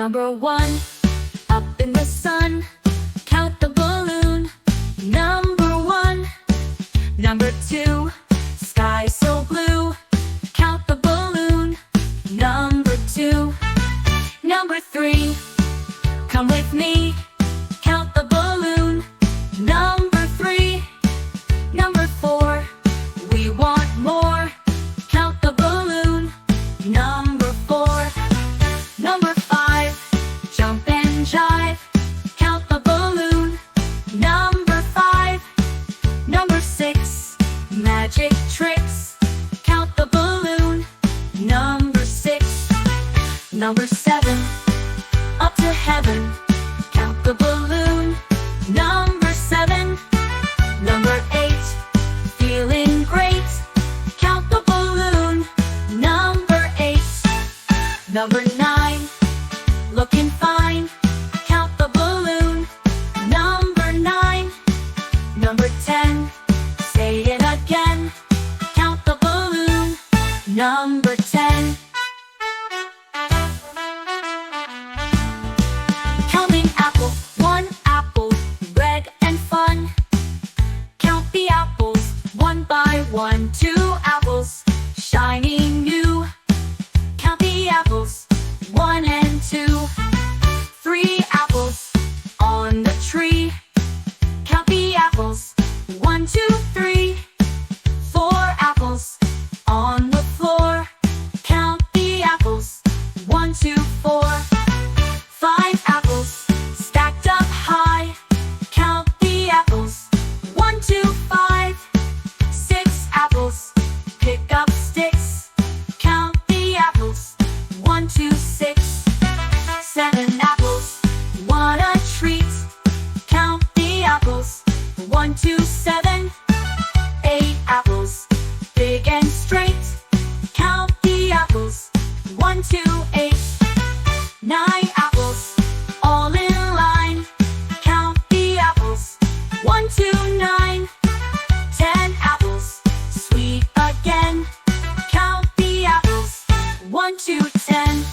Number 1, up in the sun, count the balloon. Number 1. Number 2, sky so blue, count the balloon. Number 2. Number 3, come with me, count the balloon. Number 3. Number 4, we want more, count the balloon. Number 4. Number 5, jump and jive, count the balloon. Number 5. Number 6, magic tricks, count the balloon. Number 6. Number 7, up to heaven, count the balloon. Number 7. Number 8, feeling great, count the balloon. Number 8. Number 9, looking fine, count the balloon. Number 9. Number 10, say it again, count the balloon. Number 10. Counting apple, 1 apple, red and fun. Count the apples, 1 by 1, 2 apples, shiny new. Count the apples, 1 and 2. 3 apples on the tree. Count the apples, 1, 2, 3. 4 apples on the floor. Count the apples, 1, 2, 4. 5 apples stacked up high. Count the apples, 1, 2, 5. 6 apples, pick up sticks. Count the apples, 1, 2, 6. 7 apples, what a treat. Count the apples, 1, 2, 7. 8 apples, big and straight. Count the apples, 1, 2, 8. 9 apples, all in line. Count the apples, 1, 2, 9. 10 apples, sweet again. Count the apples, 1, 2, 10.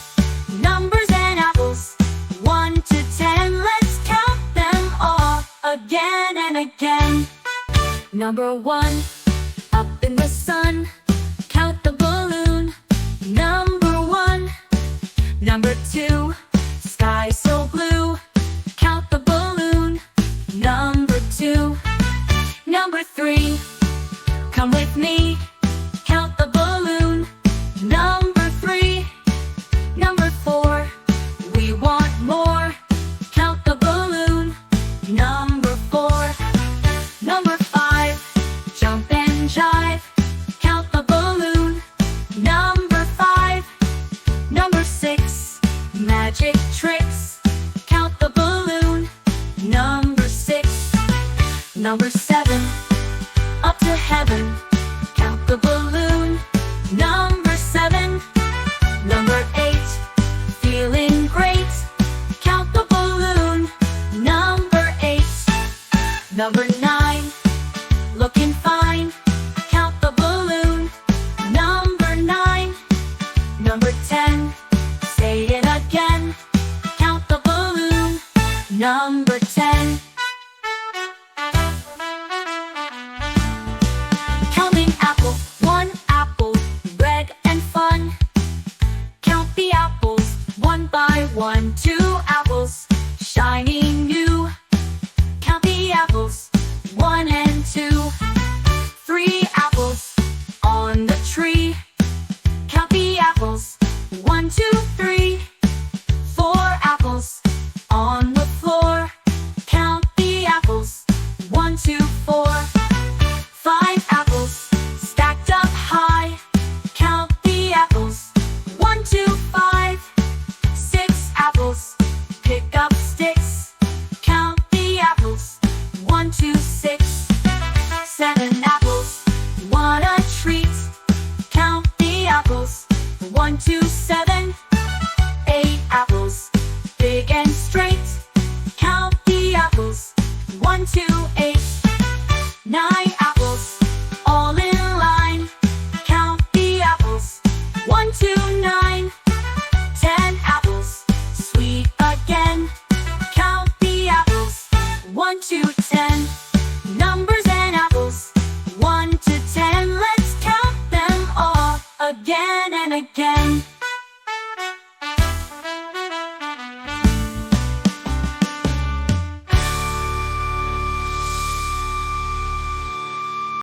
Numbers and apples, 1 to 10. Let's count them all again and again. Number 1, up in the sun, count the balloon. Number 1. Number 2, sky so blue, count the balloon. Number 2. Number 3, come with me, count the balloon. Number 3. Number 4, we want more, count the balloon. Number 4. Number 5, jump and jive, count the balloon. Number 5. Number 6, magic tricks, count the balloon. Number 6. Number 7, up to heaven, count the balloon. Number 7. Number 8, feeling great, count the balloon. Number 8. Number 9, looking fine, count the balloon. Number 9. Number 10, say it again, count the balloon. Number 10. Counting apple, 1 apple, red and fun. Count the apples, 1 by 1, 2 apples, shiny new. Count the apples, 1 and 2. 3 apples on the tree. Count the apples, 1, 2, 3. 4 apples on the floor. Count the apples, 1, 2, 4. 5 apples stacked up high. Count the apples, 1, 2, 5. 6 apples, pick up sticks. Count the apples, 1, 2, 6. 7 apples, what a treat. Count the apples, 1, 2, 7. 8 apples, big and straight. Count the apples, 1, 2, 8. 9 apples, all in line. Count the apples, 1, 2, 9. 10 apples, sweet to 10. Numbers and apples, 1 to 10. Let's count them all again and again.